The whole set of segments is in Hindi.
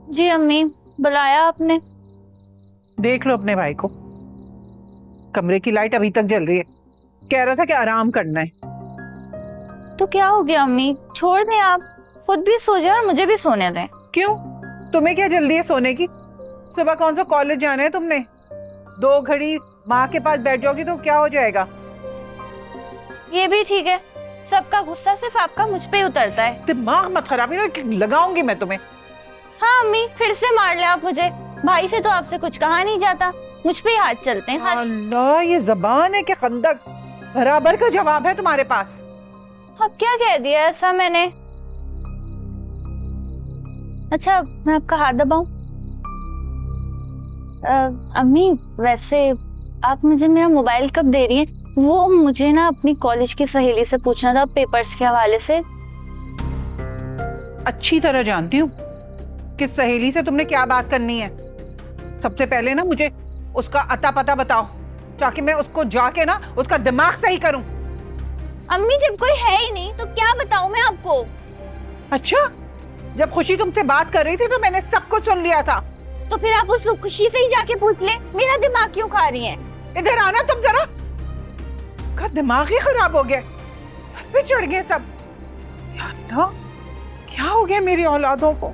जी अम्मी, बुलाया आपने? देख लो अपने भाई को, कमरे की लाइट अभी तक जल रही है। कह रहा था कि आराम करना है। तो क्या हो गया अम्मी, छोड़ दें आप, खुद भी सो जाए और मुझे भी सोने दें। क्यों, तुम्हें क्या जल्दी है सोने की? सुबह कौन सा कॉलेज जाना है तुमने? 2 घड़ी माँ के पास बैठ जाओगी तो क्या हो जाएगा? ये भी ठीक है, सबका गुस्सा सिर्फ आपका मुझ पे ही उतरता है। दिमाग मत खराब, लगाऊंगी मैं तुम्हें। हाँ अम्मी, फिर से मार ले आप मुझे। भाई से तो आपसे कुछ कहा नहीं जाता, मुझ पे ही हाथ चलते हैं। अल्लाह, ये जबान है कि खंदक, बराबर का जवाब है तुम्हारे पास। अब क्या कह दिया ऐसा मैंने? अच्छा, मैं आपका हाथ दबाऊं? अम्मी, वैसे आप मुझे मेरा मोबाइल कब दे रही हैं? वो मुझे ना अपनी कॉलेज की सहेली से पूछना था पेपर्स के हवाले से। अच्छी तरह जानती हूँ कि सहेली से तुमने क्या बात करनी है। सबसे पहले ना मुझे उसका अता पता बताओ, ताकि मैं उसको जाके ना उसका दिमाग सही करूं। अम्मी, जब कोई है ही नहीं तो क्या बताऊं मैं आपको? अच्छा, जब खुशी तुमसे बात कर रही थी तो मैंने सब कुछ सुन लिया था। तो फिर आप उस खुशी से ही जाके पूछ ले, मेरा दिमाग क्यों खा रही हैं? इधर आना तुम जरा, का दिमाग ही खराब हो गया, सर पे चढ़ गए सब। या अल्लाह, क्या हो गया मेरी औलादों को?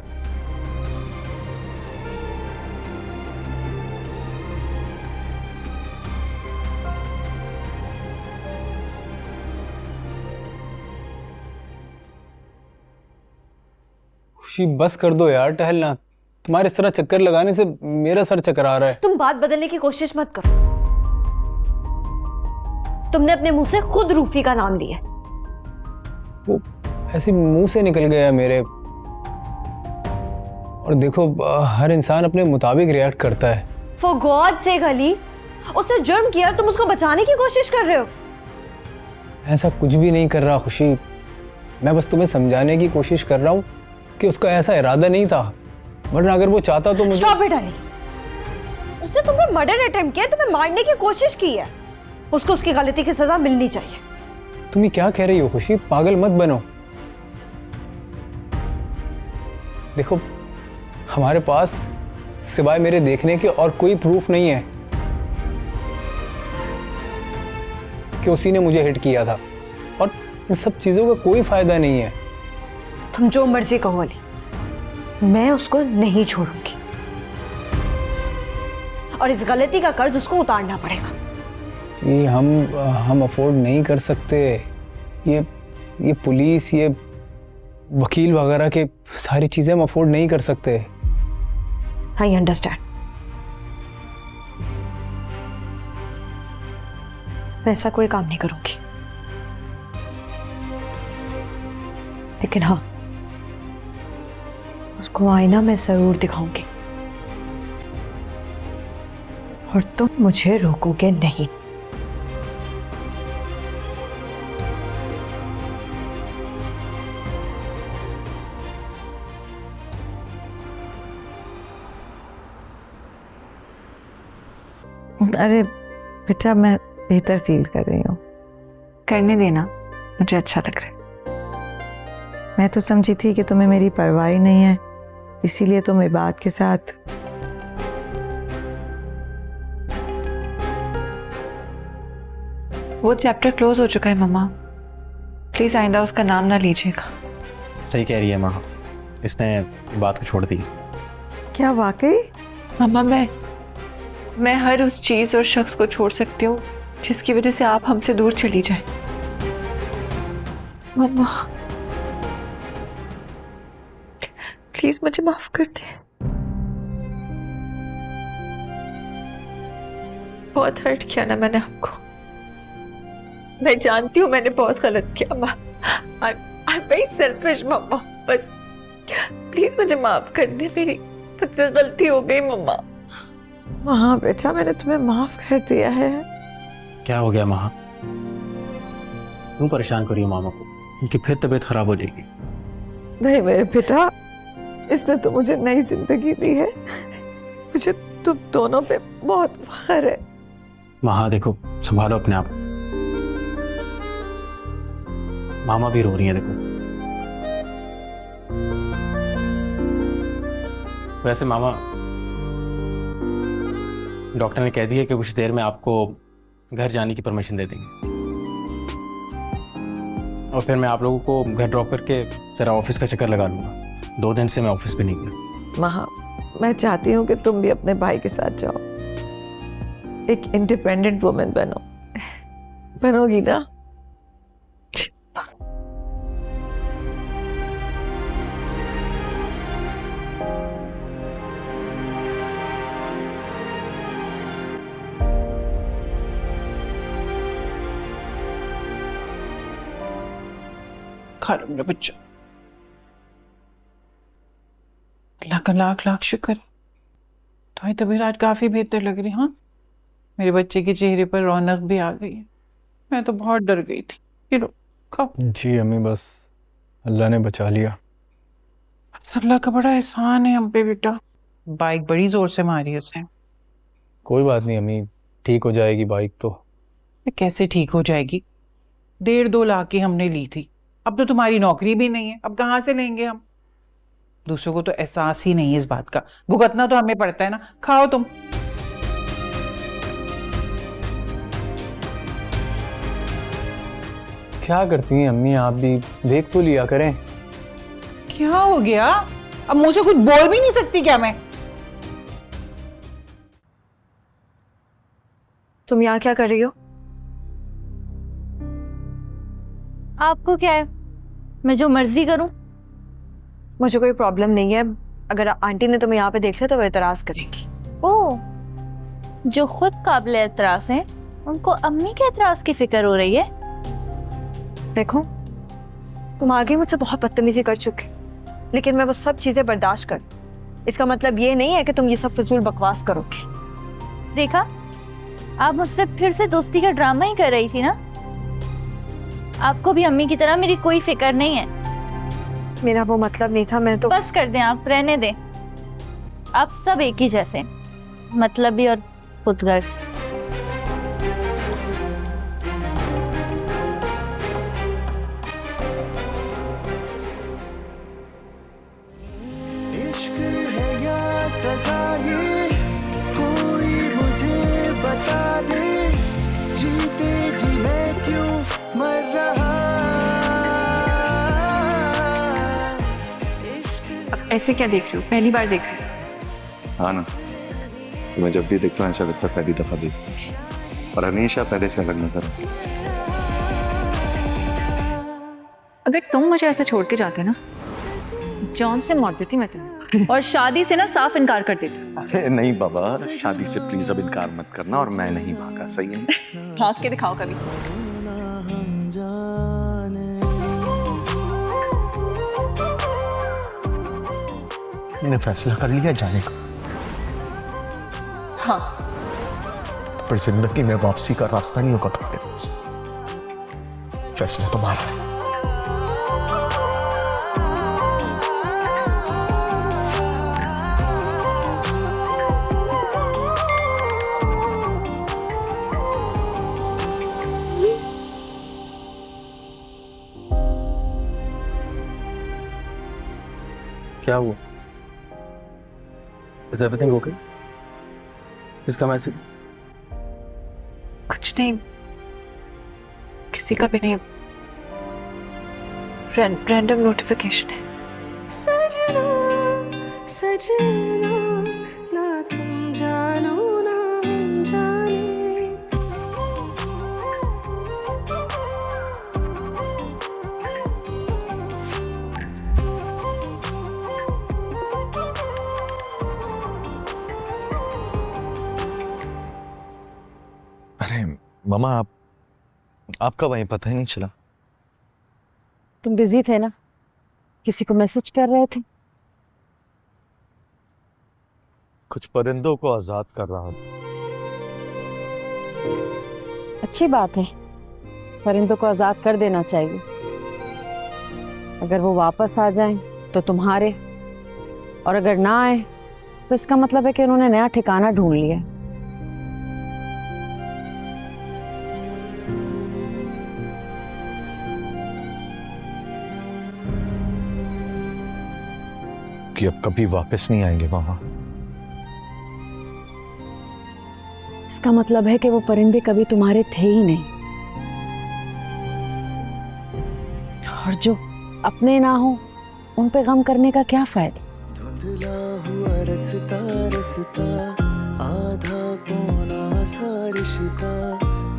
खुशी बस कर दो यार टहलना, तुम्हारे इस तरह चक्कर लगाने से मेरा सर चकरा रहा है। तुम बात बदलने की कोशिश मत करो। तुमने अपने मुंह से खुद रूफी का नाम लिया। वो ऐसे मुंह से निकल गया मेरे। और देखो, हर इंसान अपने मुताबिक रिएक्ट करता है। फॉर गॉड से अली, उसने जुर्म किया, तुम उसको बचाने की कोशिश कर रहे हो। ऐसा कुछ भी नहीं कर रहा खुशी, मैं बस तुम्हें समझाने की कोशिश कर रहा हूँ कि उसका ऐसा इरादा नहीं था, वरना अगर वो चाहता तो मुझे। स्टॉप इट अली, उसने तुम्हें मर्डर अटेम्प्ट किया, तुम्हें मारने की कोशिश की है। उसको उसकी गलती की सजा मिलनी चाहिए। तुम क्या कह रही हो खुशी, पागल मत बनो। देखो, हमारे पास सिवाय मेरे देखने के और कोई प्रूफ नहीं है कि उसी ने मुझे हिट किया था, और इन सब चीजों का कोई फायदा नहीं है। तुम जो मर्जी कहो अली, मैं उसको नहीं छोड़ूंगी, और इस गलती का कर्ज उसको उतारना पड़ेगा। कि हम अफोर्ड नहीं कर सकते। ये पुलिस, ये वकील वगैरह के सारी चीजें हम अफोर्ड नहीं कर सकते। I understand. मैं ऐसा कोई काम नहीं करूंगी, लेकिन हाँ, उसको आईना मैं जरूर दिखाऊंगी, और तुम मुझे रोकोगे नहीं। अरे बेटा, मैं बेहतर फील कर रही हूँ। करने देना, मुझे अच्छा लग रहा है। मैं तो समझी थी कि तुम्हें मेरी परवाह ही नहीं है, इसीलिए तुम इबाद के साथ। वो चैप्टर क्लोज हो चुका है मम्मा, प्लीज आइंदा उसका नाम ना लीजिएगा। सही कह रही है माँ, इसने बात को छोड़ दी। क्या वाकई? मम्मा, मैं हर उस चीज और शख्स को छोड़ सकती हूँ जिसकी वजह से आप हमसे दूर चली जाए। मम्मा प्लीज मुझे माफ कर दे। बहुत हर्ट किया ना मैंने आपको, मैं जानती हूँ मैंने बहुत गलत किया। I'm very selfish मम्मा, बस प्लीज मुझे माफ कर दे, मेरी मुझसे गलती हो गई मम्मा। हाँ बेटा, मैंने तुम्हें माफ कर दिया है। क्या हो गया माँ, तुम परेशान करियो मामा को, उनकी फिर तबीयत खराब हो जाएगी। नहीं मेरे बेटा, इसने तो मुझे नई जिंदगी दी है, मुझे तुम दोनों पे बहुत फख्र है। माँ देखो, संभालो अपने आप, मामा भी रो रही है देखो। वैसे मामा, डॉक्टर ने कह दिया कि कुछ देर में आपको घर जाने की परमिशन दे देंगे, और फिर मैं आप लोगों को घर ड्रॉप करके जरा ऑफिस का चक्कर लगा लूँगा। 2 दिन से मैं ऑफिस पे नहीं गया। महा, मैं चाहती हूँ कि तुम भी अपने भाई के साथ जाओ, एक इंडिपेंडेंट वुमेन बनो। बनोगी ना? खा लो मेरा बच्चा। अल्लाह का लाख लाख शुक्र। तुम्हारी तबीयत आज काफी बेहतर लग रही। हाँ, मेरे बच्चे के चेहरे पर रौनक भी आ गई है। मैं तो बहुत डर गई थी। ये लो खाओ। जी अम्मी, बस अल्लाह ने बचा लिया। अल्लाह का बड़ा एहसान है हम पे बेटा। बाइक बड़ी जोर से मारी उसने। कोई बात नहीं अम्मी, ठीक हो जाएगी बाइक तो। कैसे ठीक हो जाएगी? 1.5-2 लाख की हमने ली थी। अब तो तुम्हारी नौकरी भी नहीं है, अब कहाँ से लेंगे हम? दूसरों को तो एहसास ही नहीं है इस बात का। भुगतना तो हमें पड़ता है ना। खाओ तुम। क्या करती हैं अम्मी, आप भी देख तो लिया करें। क्या हो गया? अब मुझे कुछ बोल भी नहीं सकती क्या मैं? तुम यहाँ क्या कर रही हो? आपको क्या है, मैं जो मर्जी करूं? मुझे कोई प्रॉब्लम नहीं है। अगर आंटी ने तुम्हें यहाँ पे देख लिया तो वो एतराज करेंगी। ओह, जो खुद काबिल एतराज हैं उनको अम्मी के एतराज की फिक्र हो रही है। देखो, तुम आगे मुझसे बहुत बदतमीजी कर चुके, लेकिन मैं वो सब चीजें बर्दाश्त कर। इसका मतलब ये नहीं है कि तुम ये सब फजूल बकवास करोगे। देखा, आप मुझसे फिर से दोस्ती का ड्रामा ही कर रही थी ना। आपको भी अम्मी की तरह मेरी कोई फिक्र नहीं है। मेरा वो मतलब नहीं था। मैं तो बस कर दें, आप रहने दें। आप सब एक ही जैसे, मतलबी और खुदगर्ज। इश्क है या सजा, ये कोई मुझे बता दे। जीते जी मैं क्यों मर रहा। अब ऐसे क्या देख रही हो? पहली बार देखा है? हाँ ना, तुम्हें जब भी देखता हूँ ऐसा लगता है पहली दफा देखता हूँ, और हमेशा पहले से अलग नजर आता है। अगर तुम मुझे ऐसे छोड़ के जाते ना, जॉन से मौत देती मैं तुम्हें, और शादी से ना साफ इनकार कर देती। अरे नहीं बाबा, शादी से प्लीज अब इनकार मत करना, और मैं नहीं भागा, सही है ना? भाग के दिखाओ कभी। मैंने फैसला कर लिया जाने का। हाँ, पर जिंदगी में वापसी का रास्ता नहीं होगा तुम्हारे पास। फैसला तुम्हारा है। क्या हुआ? Is everything okay? किसका मैसेज? कुछ नहीं, किसी का भी नहीं। रैंडम नोटिफिकेशन है। सजना सजना, ना तुम जानो ना हम जाने। अरे मामा, आपका वहीं पता ही नहीं चला। तुम बिजी थे ना, किसी को मैसेज कर रहे थे? कुछ परिंदों को आजाद कर रहा हूं। अच्छी बात है, परिंदों को आजाद कर देना चाहिए। अगर वो वापस आ जाएं तो तुम्हारे, और अगर ना आए तो इसका मतलब है कि उन्होंने नया ठिकाना ढूंढ लिया है। कि अब कभी वापस नहीं आएंगे मामा। इसका मतलब है कि वो परिंदे कभी तुम्हारे थे ही नहीं, और जो अपने ना हो उन पे गम करने का क्या फायदा। धुंधला हुआ रसता रसता, आधा पौना सा रिश्ता,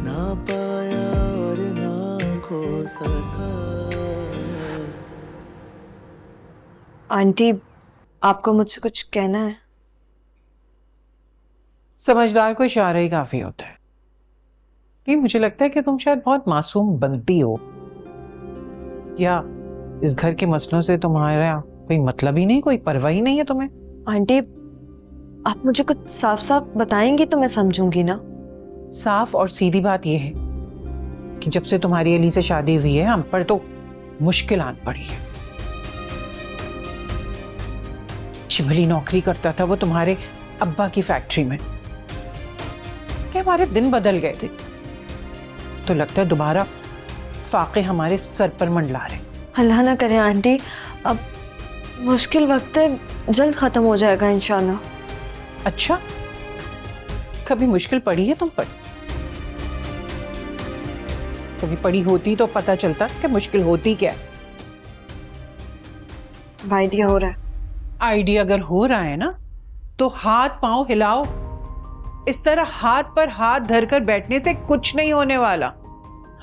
ना पाया और ना खो सका। आंटी, आपको मुझसे कुछ कहना है? समझदार को इशारा ही काफी होता है। ये मुझे लगता है कि तुम शायद बहुत मासूम बनती हो, या इस घर के मसलों से तुम्हारा कोई मतलब ही नहीं, कोई परवाह ही नहीं है तुम्हें। आंटी, आप मुझे कुछ साफ साफ बताएंगी तो मैं समझूंगी ना। साफ और सीधी बात यह है कि जब से तुम्हारी अली से शादी हुई है, हम पर तो मुश्किल आन पड़ी है। अच्छी भली नौकरी करता था वो तुम्हारे अब्बा की फैक्ट्री में, कि हमारे दिन बदल गए थे, तो लगता है दोबारा फाके हमारे सर पर मंडला रहे। अल्लाह ना करे आंटी, अब मुश्किल वक्त है, जल्द खत्म हो जाएगा इंशाल्लाह। अच्छा, कभी मुश्किल पड़ी है तुम पर? कभी पड़ी होती तो पता चलता कि मुश्किल होती क्या है। आइडिया हो रहा है। आइडिया अगर हो रहा है ना, तो हाथ पांव हिलाओ। इस तरह हाथ पर हाथ धरकर बैठने से कुछ नहीं होने वाला।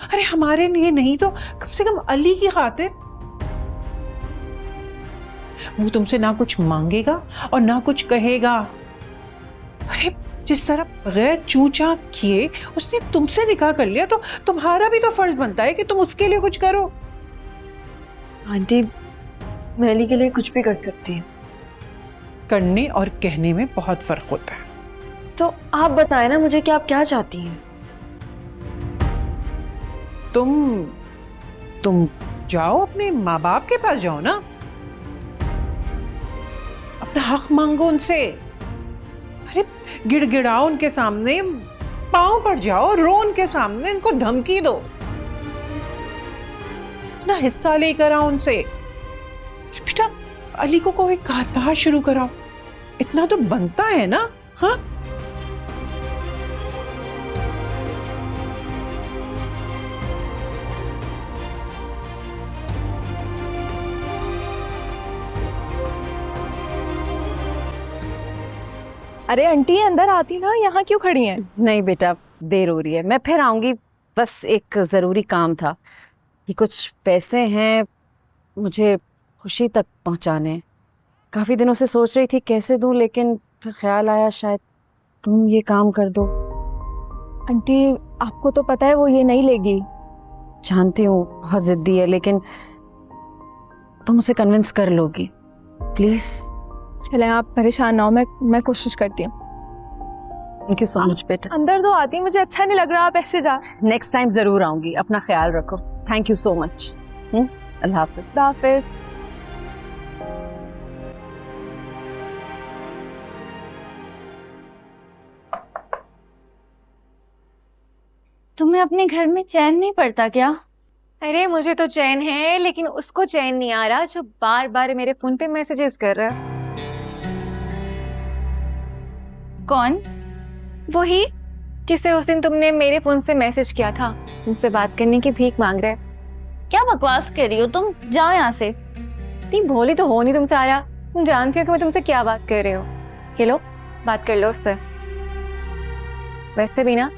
अरे हमारे लिए नहीं तो कम से कम अली की खातिर। वो तुमसे ना कुछ मांगेगा और ना कुछ कहेगा। अरे जिस तरह बगैर चूचा किए उसने तुमसे निकाह कर लिया, तो तुम्हारा भी तो फर्ज बनता है कि तुम उसके लिए कुछ करो। आंटी, मैं अली के लिए कुछ भी कर सकती हूँ। करने और कहने में बहुत फर्क होता है। तो आप बताएं ना मुझे कि आप क्या चाहती हैं। तुम जाओ, अपने माँ बाप के पास जाओ ना, अपना हक मांगो उनसे। अरे गिड़गिड़ाओ उनके सामने, पांव पड़ जाओ, रो उनके सामने, उनको धमकी दो, अपना हिस्सा लेकर आओ उनसे। बेटा अली को कोई कारोबार शुरू कराओ, इतना तो बनता है ना। हाँ, अरे आंटी, अंदर आती ना, यहाँ क्यों खड़ी हैं? नहीं बेटा, देर हो रही है, मैं फिर आऊंगी। बस एक ज़रूरी काम था। ये कुछ पैसे हैं, मुझे खुशी तक पहुंचाने हैं। काफ़ी दिनों से सोच रही थी कैसे दूं, लेकिन फिर ख्याल आया शायद तुम ये काम कर दो। आंटी, आपको तो पता है वो ये नहीं लेगी। जानती हूँ बहुत ज़िद्दी है, लेकिन तुम उसे कन्विंस कर लोगी प्लीज़। चले, आप परेशान ना हो, मैं कोशिश करती हूँ। थैंक यू सो मच बेटा। अंदर तो आती, मुझे अच्छा नहीं लग रहा, आप ऐसे जा। नेक्स्ट टाइम ज़रूर आऊंगी, अपना ख्याल रखो। Thank you so much. अल्लाह हाफिज़। अल्लाह हाफिज़। तुम्हें अपने घर में चैन नहीं पड़ता क्या? अरे मुझे तो चैन है, लेकिन उसको चैन नहीं आ रहा जो बार बार मेरे फोन पे मैसेजेस कर रहा है। कौन? वही जिसे उस दिन तुमने मेरे फोन से मैसेज किया था, तुमसे बात करने की भीख मांग रहा है। क्या बकवास कर रही हो तुम? जाओ यहाँ से। इतनी भोली तो हो नहीं तुमसे आ रहा। तुम जानती हो कि मैं तुमसे क्या बात कर रही हूँ। ये लो, बात कर लो उससे। वैसे भी ना,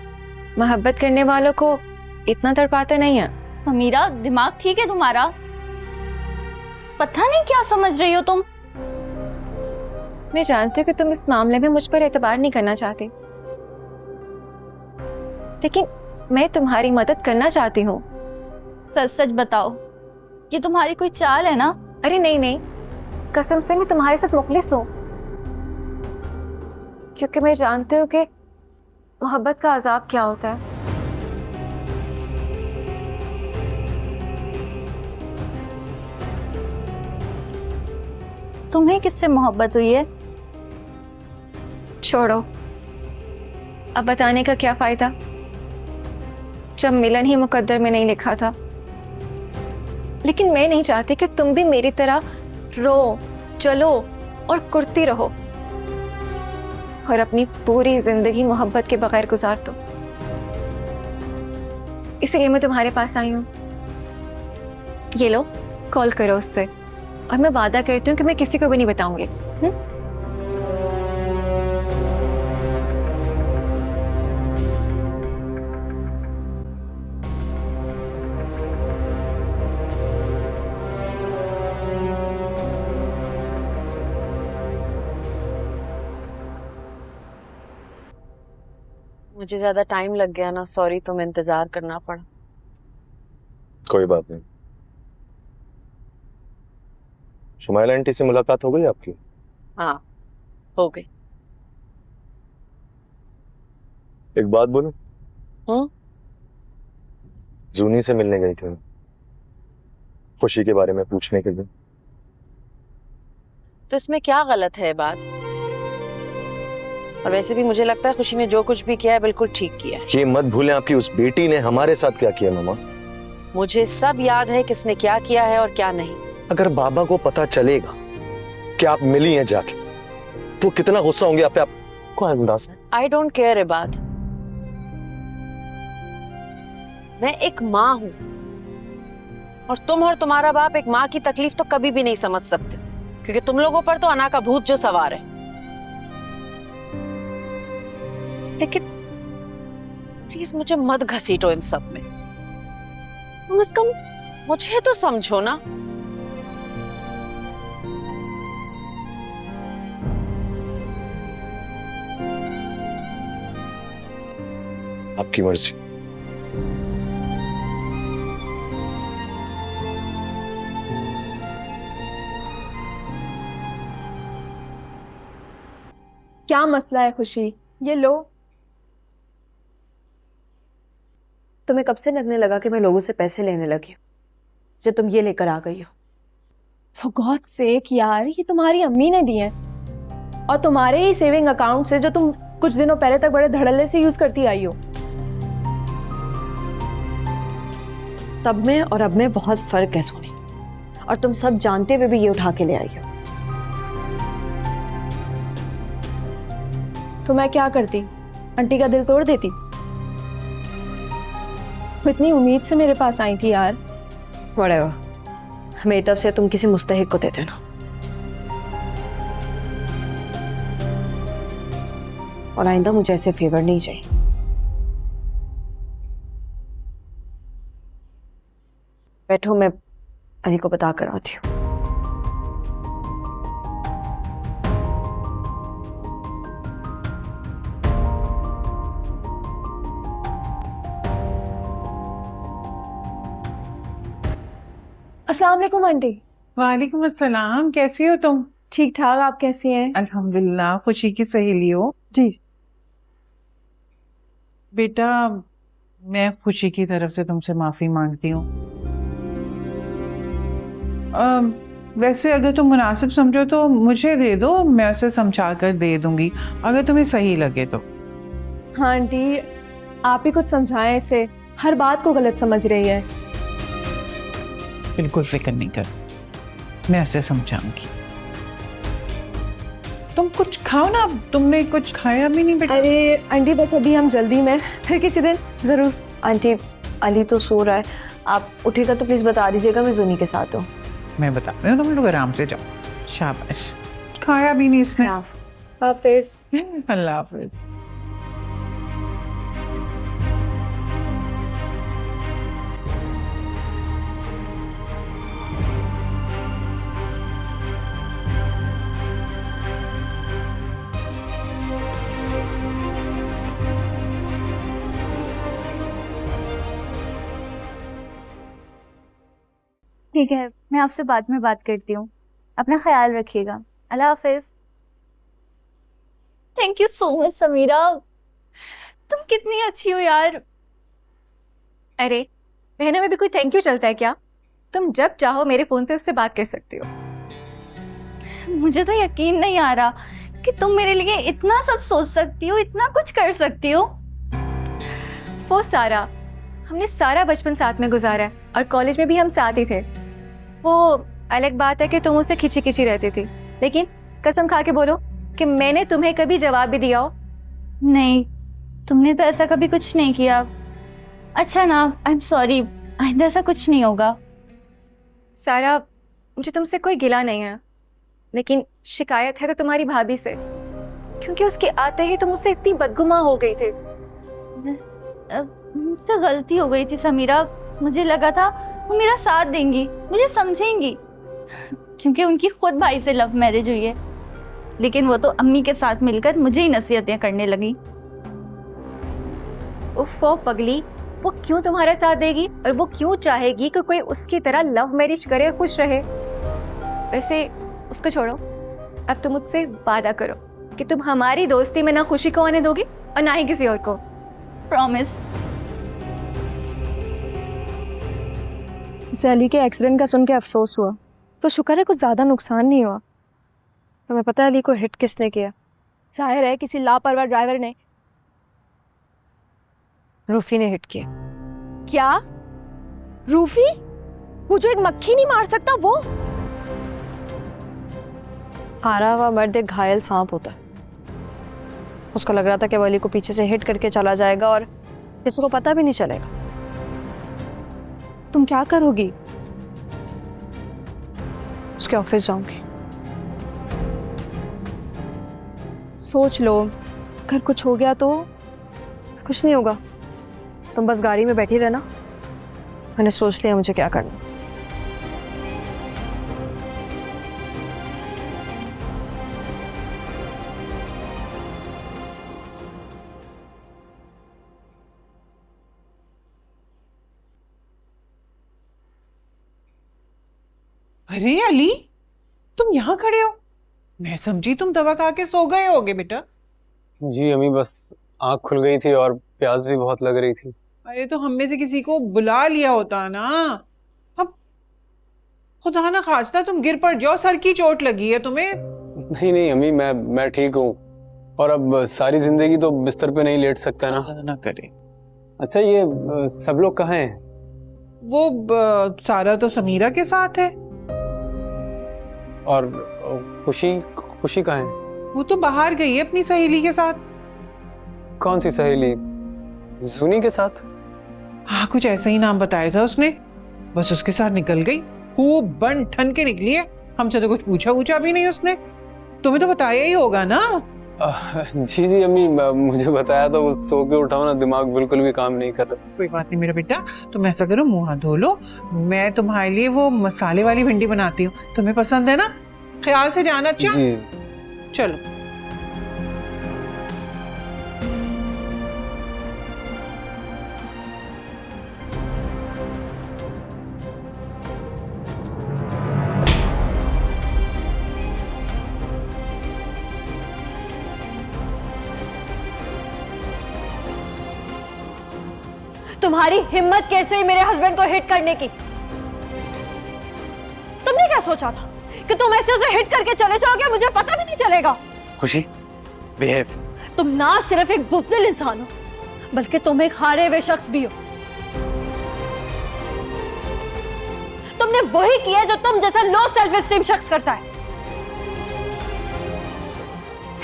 मोहब्बत करने वालों को इतना तड़पाता नहीं है। अमीरा, दिमाग ठीक है तुम्हारा? पता नहीं क्या समझ रही हो तुम। मैं जानती हूँ कि तुम इस मामले में मुझ पर एतबार नहीं करना चाहते, लेकिन मैं तुम्हारी मदद करना चाहती हूँ। सच सच बताओ कि तुम्हारी कोई चाल है ना? अरे नहीं नहीं, कसम से मैं तुम्हारे साथ मुखलिस हूँ, क्योंकि मैं जानती हूँ कि मोहब्बत का अजाब क्या होता है। तुम्हें किससे मोहब्बत हुई है? छोड़ो, अब बताने का क्या फायदा जब मिलन ही मुकद्दर में नहीं लिखा था। लेकिन मैं नहीं चाहती कि तुम भी मेरी तरह रो, चलो, और कुर्ती रहो और अपनी पूरी जिंदगी मोहब्बत के बगैर गुजार दो। इसीलिए मैं तुम्हारे पास आई हूँ। ये लो, कॉल करो उससे और मैं वादा करती हूँ कि मैं किसी को भी नहीं बताऊंगी। मुझे ज्यादा टाइम लग गया ना, सॉरी, तुम इंतजार करना पड़ा। कोई बात नहीं। शुमाइला आंटी से मुलाकात हो गई आपकी? हाँ, हो गई। एक बात बोलूं? जूनी से मिलने गई थी, खुशी के बारे में पूछने के लिए। तो इसमें क्या गलत है बात? और वैसे भी मुझे लगता है खुशी ने जो कुछ भी किया है बिल्कुल ठीक किया है। ये मत भूलें आपकी उस बेटी ने हमारे साथ क्या किया मामा। मुझे सब याद है किसने क्या किया है और क्या नहीं। अगर बाबा को पता चलेगा कि आप मिली हैं जाके तो कितना गुस्सा होंगे आप पे। आपको अंदाज है? I don't care Ibad. मैं एक माँ हूं और तुम और तुम्हारा बाप एक माँ की तकलीफ तो कभी भी नहीं समझ सकते, क्योंकि तुम लोगों पर तो अना का भूत जो सवार है। लेकिन प्लीज मुझे मत घसीटो इन सब में। तुम इसका मुझे तो समझो ना। आपकी मर्जी। क्या मसला है खुशी? ये लो। तुम्हें कब से लगने लगा कि मैं लोगों से पैसे लेने लगी हूँ, जो तुम ये लेकर आ गई हो? For God's sake यार, ये तुम्हारी अम्मी ने दिए हैं और तुम्हारे ही सेविंग अकाउंट से जो तुम कुछ दिनों पहले तक बड़े धड़ल्ले से यूज करती आई हो। तब में और अब में बहुत फर्क है सोनी, और तुम सब जानते हुए भी ये उठा के ले आई हो। तो मैं क्या करती? आंटी का दिल तोड़ देती? वो इतनी उम्मीद से मेरे पास आई थी यार। Whatever, मेरी तरफ से तुम किसी मुस्तहिक को दे देना। और आइंदा मुझे ऐसे फेवर नहीं चाहिए। बैठो, मैं अली को बता कर आती हूँ। अस्सलाम वालेकुम आंटी। वालेकुम अस्सलाम, कैसी हो तुम? ठीक ठाक, आप कैसी हैं? अल्हम्दुलिल्लाह। खुशी की सहेली हो? जी। बेटा, मैं खुशी की तरफ से तुमसे माफी मांगती हूँ। वैसे अगर तुम मुनासिब समझो तो मुझे दे दो, मैं उसे समझा कर दे दूंगी अगर तुम्हें सही लगे तो। हाँ आंटी, आप ही कुछ समझाएं इसे, हर बात को गलत समझ रही है। बिल्कुल फिक्र नहीं कर, मैं ऐसे समझाऊंगी। तुम कुछ खाओ ना, तुमने कुछ खाया भी नहीं बेटा। अरे आंटी बस अभी हम जल्दी में, फिर किसी दिन जरूर। आंटी, अली तो सो रहा है, आप उठेगा तो प्लीज बता दीजिएगा, मैं जुनी के साथ हूँ। मैं बता रही हूँ, तुम लोग आराम से जाओ। शाबाश, खाया भी नहीं इसने। हाफिज। अल्लाह हाफिज। ठीक है, मैं आपसे बाद में बात करती हूँ। अपना ख्याल रखिएगा। अल्लाह हाफिज। Thank you so much Samira, तुम कितनी अच्छी हो यार। अरे बहनों में भी कोई थैंक यू चलता है क्या? तुम जब चाहो मेरे फोन से उससे बात कर सकती हो। मुझे तो यकीन नहीं आ रहा कि तुम मेरे लिए इतना सब सोच सकती हो, इतना कुछ कर सकती हो। वो सारा, हमने सारा बचपन साथ में गुजारा है और कॉलेज में भी हम साथ ही थे। वो अलग बात है कि तुम उससे खिंची खिंची रहती थी, लेकिन कसम खा के बोलो कि मैंने तुम्हें कभी जवाब भी दिया हो? नहीं, तुमने तो ऐसा कभी कुछ नहीं किया। अच्छा ना, आई एम सॉरी, आइंदा ऐसा कुछ नहीं होगा। सारा, मुझे तुमसे कोई गिला नहीं है, लेकिन शिकायत है तो तुम्हारी भाभी से, क्योंकि उसके आते ही तुम मुझसे इतनी बदगुमान हो गई थी। मुझसे गलती हो गई थी समीरा। मुझे लगा था वो मेरा साथ देंगी, मुझे समझेंगी, क्योंकि उनकी खुद भाई से लव मैरिज हुई है। लेकिन वो तो अम्मी के साथ मिलकर मुझे ही नसीहतें करने लगी। उफ़ पगली, वो क्यों तुम्हारा साथ देगी और वो क्यों चाहेगी कि कोई उसकी तरह लव मैरिज करे और खुश रहे? वैसे उसको छोड़ो, अब तुम मुझसे वादा करो कि तुम हमारी दोस्ती में ना खुशी को आने दोगी और ना ही किसी और को। प्रॉमिस। इसे अली के एक्सीडेंट का सुन के अफसोस हुआ, तो शुक्र है कुछ ज़्यादा नुकसान नहीं हुआ। तुम्हें पता है अली को हिट किसने किया? जाहिर है किसी लापरवाह ड्राइवर ने। रूफी ने हिट किया। क्या? रूफी? वो जो एक मक्खी नहीं मार सकता वो? हारा हुआ मर्द एक घायल सांप होता है। उसको लग रहा था कि वो अली को पीछे से हिट करके चला जाएगा और किसी को पता भी नहीं चलेगा। तुम क्या करोगी? उसके ऑफिस जाऊंगी। सोच लो, अगर कुछ हो गया तो? कुछ नहीं होगा, तुम बस गाड़ी में बैठी रहना। मैंने सोच लिया मुझे क्या करना। अरे अली, तुम यहाँ खड़े हो? मैं समझी तुम दवा खा के सो गए होगे बेटा। जी अम्मी, बस आँख खुल गई थी और प्यास भी बहुत लग रही थी। अरे तो हम में से किसी को बुला लिया होता ना। अब खुदा ना खास्ता तुम गिर पड़ जाओ, सर की चोट लगी है तुम्हें। नहीं नहीं अम्मी, मैं ठीक हूँ, और अब सारी जिंदगी तो बिस्तर पे नहीं लेट सकता ना। ना करे। अच्छा, ये सब लोग कहाँ हैं? वो सारा तो समीरा के साथ है। और खुशी कहाँ है? वो तो बाहर गई है अपनी सहेली के साथ। कौन सी सहेली? जूनी के साथ? हाँ, कुछ ऐसा ही नाम बताया था उसने। बस उसके साथ निकल गई, खूब बन ठन के निकली है। हमसे तो कुछ पूछा भी नहीं उसने। तुम्हें तो बताया ही होगा ना। जी जी अम्मी, मुझे बताया था। वो सो के उठाओ ना, दिमाग बिल्कुल भी काम नहीं कर रहा। कोई बात नहीं मेरा बेटा, तुम ऐसा करो, मुंह हाथ धो लो। मैं तुम्हारे लिए वो मसाले वाली भिंडी बनाती हूँ, तुम्हें पसंद है ना? ख्याल से जाना। अच्छा चलो। तुम्हारी हिम्मत कैसे हुई मेरे हस्बैंड को हिट करने की? तुमने क्या सोचा था कि तुम ऐसे उसे हिट करके चले जाओगे, मुझे पता भी नहीं चलेगा? खुशी, बिहेव। तुम ना सिर्फ एक बुज़दिल इंसान हो, बल्कि तुम एक हारे हुए शख्स भी हो। तुमने वही किया जो तुम जैसा लो सेल्फ एस्टीम शख्स करता है।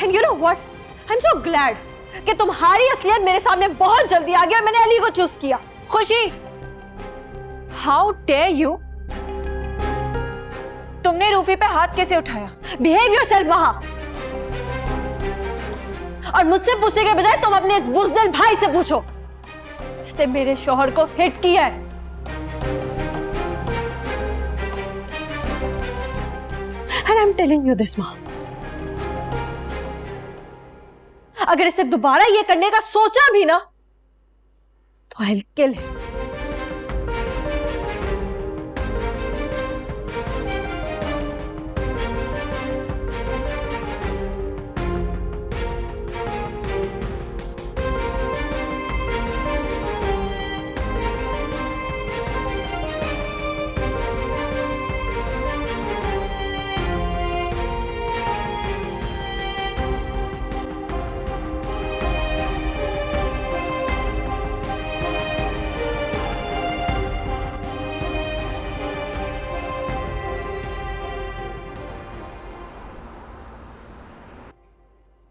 And you know what, I am so glad कि तुम्हारी असलियत मेरे सामने बहुत जल्दी आ गई और मैंने अली को चूज किया। खुशी, हाउ डेयर यू! तुमने रूफी पे हाथ कैसे उठाया? बिहेव योरसेल्फ महा। और मुझसे पूछने के बजाय तुम अपने इस बुज़दिल भाई से पूछो, इसने मेरे शौहर को हिट किया है। And I'm telling you this, मां, अगर इसे दोबारा ये करने का सोचा भी ना तो I'll kill him.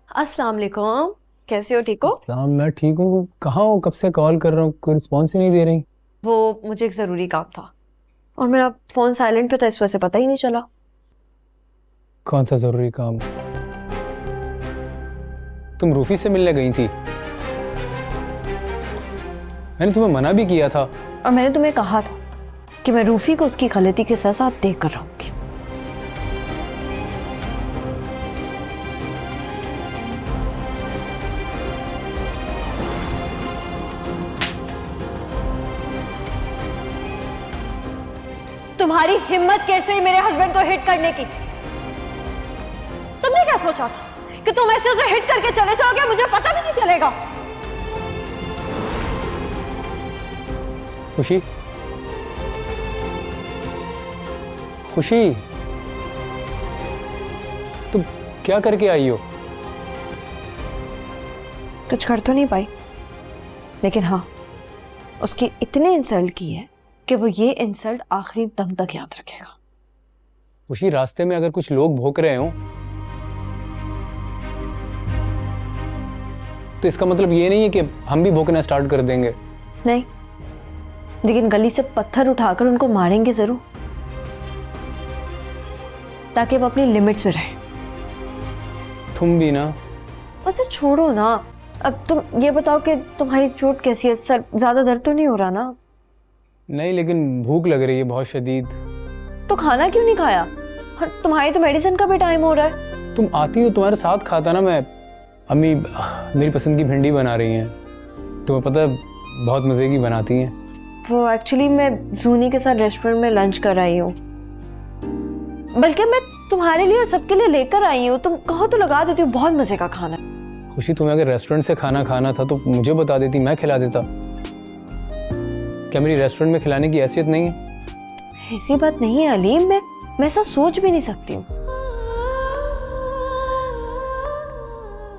अस्सलाम वालेकुम, कैसे हो? ठीक हो? सलाम, मैं ठीक हूँ। कहाँ हो? कब से कॉल कर रहा हूँ, कोई रिस्पॉन्स ही नहीं दे रही। वो मुझे एक ज़रूरी काम था और मेरा फ़ोन साइलेंट पे था, इस वजह से पता ही नहीं चला। कौन सा ज़रूरी काम? तुम रूफी से मिलने गई थी। मैंने तुम्हें मना भी किया था। और मैंने तुम्हें कहा था कि मैं रूफी को उसकी गलती के सजा दे कर रहूंगी। तुम्हारी हिम्मत कैसे हुई मेरे हस्बैंड को हिट करने की? तुमने क्या सोचा था कि तुम ऐसे उसे हिट करके चले जाओगे, मुझे पता भी नहीं चलेगा? खुशी, खुशी, तुम क्या करके आई हो? कुछ कर तो नहीं पाई, लेकिन हाँ, उसकी इतनी इंसल्ट की है कि वो ये इंसल्ट आखिरी दम तक याद रखेगा। खुशी, रास्ते में अगर कुछ लोग भौंक रहे हो तो इसका मतलब ये नहीं है कि हम भी भौंकना स्टार्ट कर देंगे। नहीं, लेकिन गली से पत्थर उठाकर उनको मारेंगे जरूर, ताकि वो अपनी लिमिट्स में रहे। तुम भी ना। अच्छा छोड़ो ना, अब तुम ये बताओ कि तुम्हारी चोट कैसी है? सर ज्यादा दर्द तो नहीं हो रहा ना? नहीं, लेकिन भूख लग रही है बहुत शदीद। तो खाना क्यों नहीं खाया? और तुम्हारी तो मेडिसिन का भी टाइम हो रहा है। तुम आती हो, तुम्हारे साथ खाता ना मैं। अम्मी मेरी पसंद की भिंडी बना रही हैं, तुम्हें पता है बहुत मज़े की बनाती हैं। वो एक्चुअली मैं जूनी के साथ रेस्टोरेंट में लंच कर आई हूँ, बल्कि मैं तुम्हारे लिए और सबके लिए लेकर आई हूँ। तुम कहो तो लगा देती हूँ, बहुत मजे का खाना है। खुशी, तुम्हें अगर रेस्टोरेंट से खाना खाना था तो मुझे बता देती, मैं खिला देता। क्या मेरी रेस्टोरेंट में खिलाने की हैसियत नहीं है? ऐसी बात नहीं है अलीम, मैं ऐसा सोच भी नहीं सकती हूँ।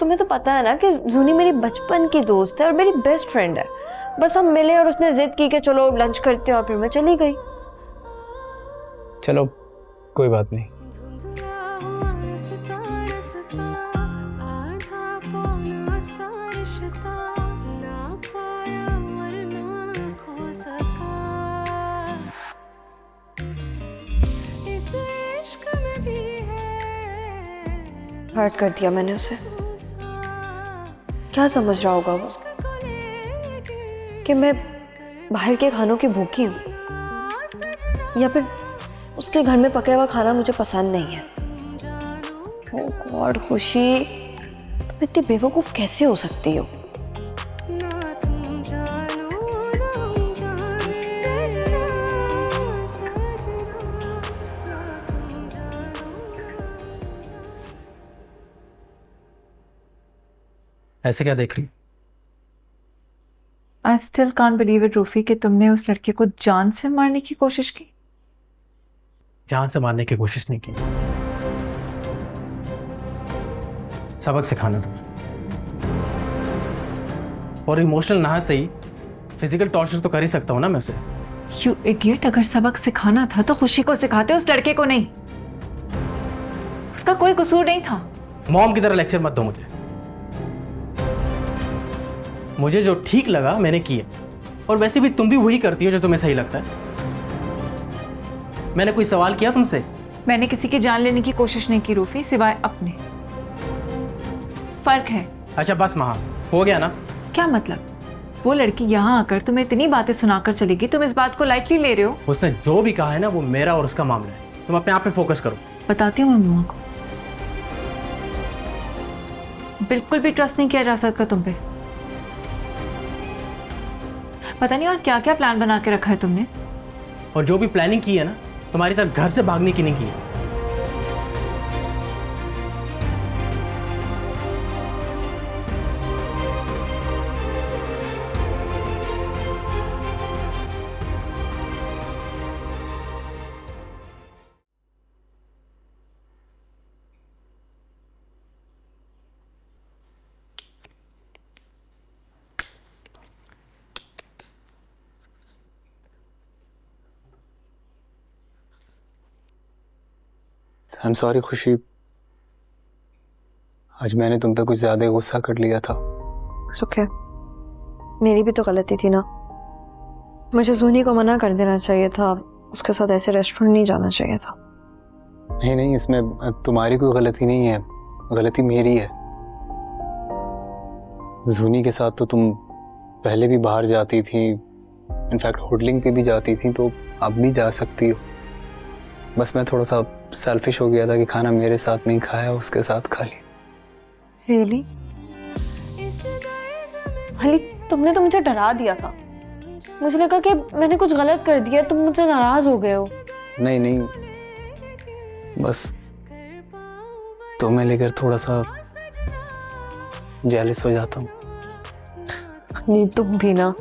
तुम्हें तो पता है ना कि जूनी मेरी बचपन की दोस्त है और मेरी बेस्ट फ्रेंड है। बस हम मिले और उसने जिद की कि चलो लंच करते हैं, और फिर मैं चली गई। चलो कोई बात नहीं। हर्ट कर दिया मैंने उसे। क्या समझ रहा होगा वो कि मैं बाहर के खानों की भूखी हूँ, या फिर उसके घर में पका हुआ खाना मुझे पसंद नहीं है। ओह गॉड खुशी, तुम इतनी बेवकूफ कैसे हो सकती हो? ऐसे क्या देख रही? I still can't believe it Rufi कि तुमने उस लड़के को जान से मारने की कोशिश की। जान से मारने की कोशिश नहीं की, सबक सिखाना था। और इमोशनल ना सही, फिजिकल टॉर्चर तो कर ही सकता हूं ना मैं उसे। यू इडियट, अगर सबक सिखाना था तो खुशी को सिखाते, उस लड़के को नहीं। उसका कोई कसूर नहीं था। मॉम की तरह लेक्चर मत दो मुझे। मुझे जो ठीक लगा मैंने किया, और वैसे भी तुम भी वही करती हो जो तुम्हें सही लगता है। मैंने कोई सवाल किया तुमसे? मैंने किसी की जान लेने की कोशिश नहीं की रूफी, सिवाय अपने। फर्क है। अच्छा बस महा, हो गया ना? क्या मतलब? वो लड़की यहाँ आकर तुम्हें इतनी बातें सुनाकर चलेगी, तुम इस बात को लाइटली ले रहे हो? उसने जो भी कहा है ना, वो मेरा और उसका मामला है। तुम अपने आप पे फोकस करो। बताती हूँ मैं मम्मा को। बिल्कुल भी ट्रस्ट नहीं किया जा सकता तुम पे। पता नहीं और क्या क्या प्लान बना के रखा है तुमने। और जो भी प्लानिंग की है ना, तुम्हारी तरफ घर से भागने की नहीं की है। I'm sorry खुशी, आज मैंने तुम पे कुछ ज्यादा गुस्सा कर लिया था। ओके, मेरी भी तो गलती थी ना। मुझे जूनी को मना कर देना चाहिए था, उसके साथ ऐसे रेस्टोरेंट नहीं जाना चाहिए था। नहीं नहीं, इसमें तुम्हारी कोई गलती नहीं है, गलती मेरी है। जूनी के साथ तो तुम पहले भी बाहर जाती थी, इनफैक्ट होटलिंग पे भी जाती थी, तो अब भी जा सकती हो। बस मैं थोड़ा सा सेल्फिश हो गया था कि खाना मेरे साथ नहीं खाया, उसके साथ खा लिया। रियली? अली, तुमने तो मुझे डरा दिया था। मुझे लगा कि मैंने कुछ गलत कर दिया, तुम मुझसे नाराज हो गए हो। नहीं नहीं, बस तुम्हें लेकर थोड़ा सा जेलस हो जाता हूँ। नहीं, तुम भी ना।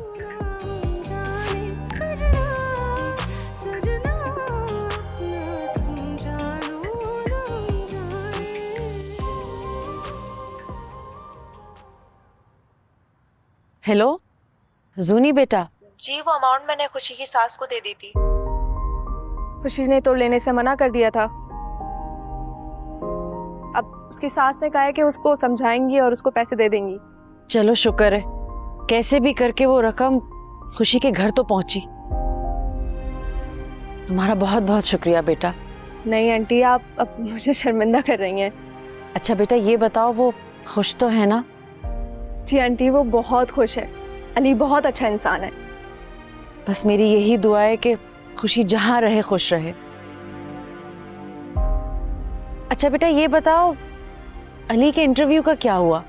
हेलो जूनी बेटा। जी, वो अमाउंट मैंने खुशी की सास को दे दी थी। खुशी ने तो लेने से मना कर दिया था। अब उसकी सास ने कहा है कि उसको समझाएंगी और उसको पैसे दे देंगी। चलो शुक्र है, कैसे भी करके वो रकम खुशी के घर तो पहुंची। तुम्हारा बहुत बहुत शुक्रिया बेटा। नहीं आंटी, आप अब मुझे शर्मिंदा कर रही हैं। अच्छा बेटा, ये बताओ वो खुश तो है ना? जी आंटी, वो बहुत खुश है। अली बहुत अच्छा इंसान है। बस मेरी यही दुआ है कि खुशी जहां रहे खुश रहे। अच्छा बेटा, ये बताओ अली के इंटरव्यू का क्या हुआ?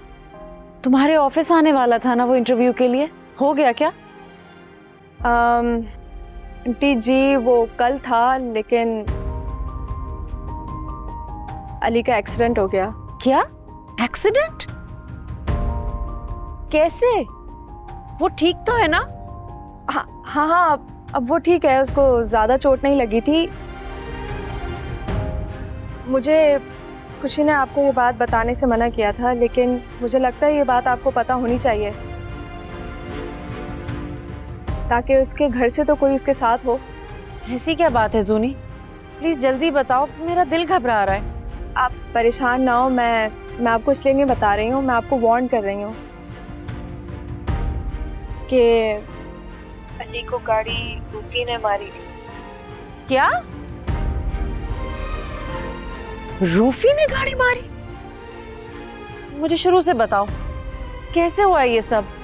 तुम्हारे ऑफिस आने वाला था ना वो इंटरव्यू के लिए, हो गया क्या? आंटी जी, वो कल था, लेकिन अली का एक्सीडेंट हो गया। क्या एक्सीडेंट? कैसे? वो ठीक तो है ना? हाँ, अब वो ठीक है, उसको ज्यादा चोट नहीं लगी थी। मुझे खुशी ने आपको ये बात बताने से मना किया था, लेकिन मुझे लगता है ये बात आपको पता होनी चाहिए, ताकि उसके घर से तो कोई उसके साथ हो। ऐसी क्या बात है जूनी? प्लीज जल्दी बताओ, मेरा दिल घबरा रहा है। आप परेशान ना हो, मैं आपको इसलिए नहीं बता रही हूँ, मैं आपको वार्न कर रही हूँ कि अली को गाड़ी रूफी ने मारी। क्या? रूफी ने गाड़ी मारी? मुझे शुरू से बताओ, कैसे हुआ ये सब?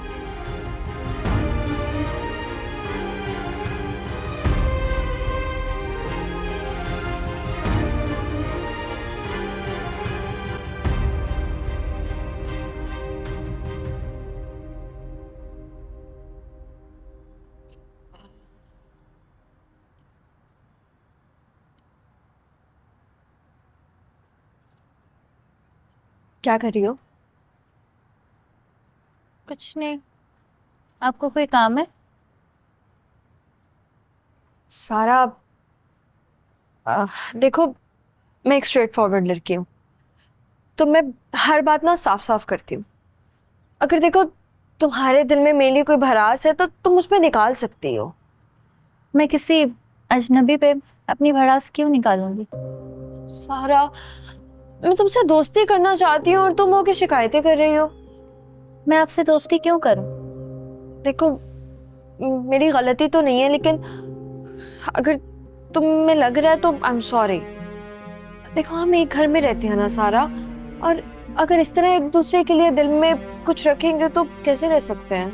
क्या कर रही हो? कुछ नहीं। आपको कोई काम है? सारा देखो, मैं एक स्ट्रेट फॉरवर्ड लड़की हूँ, तो मैं हर बात ना साफ साफ करती हूँ। अगर देखो तुम्हारे दिल में मेरे लिए कोई भड़ास है तो तुम मुझ पे निकाल सकती हो। मैं किसी अजनबी पे अपनी भड़ास क्यों निकालूंगी? सारा, मैं तुमसे दोस्ती करना चाहती हूँ और तुम होके शिकायतें कर रही हो। मैं आपसे दोस्ती क्यों करूं? देखो, मेरी गलती तो नहीं है, लेकिन अगर तुम में लग रहा है तो आई एम सॉरी। देखो, हम एक घर में रहते हैं ना सारा, और अगर इस तरह एक दूसरे के लिए दिल में कुछ रखेंगे तो कैसे रह सकते हैं?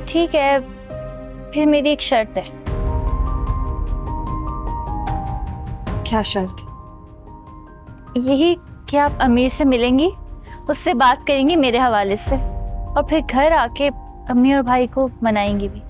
ठीक है, फिर मेरी एक शर्त है। क्या शर्त? यही कि आप अमीर से मिलेंगी, उससे बात करेंगी मेरे हवाले से, और फिर घर आके अम्मी और भाई को मनाएंगी भी।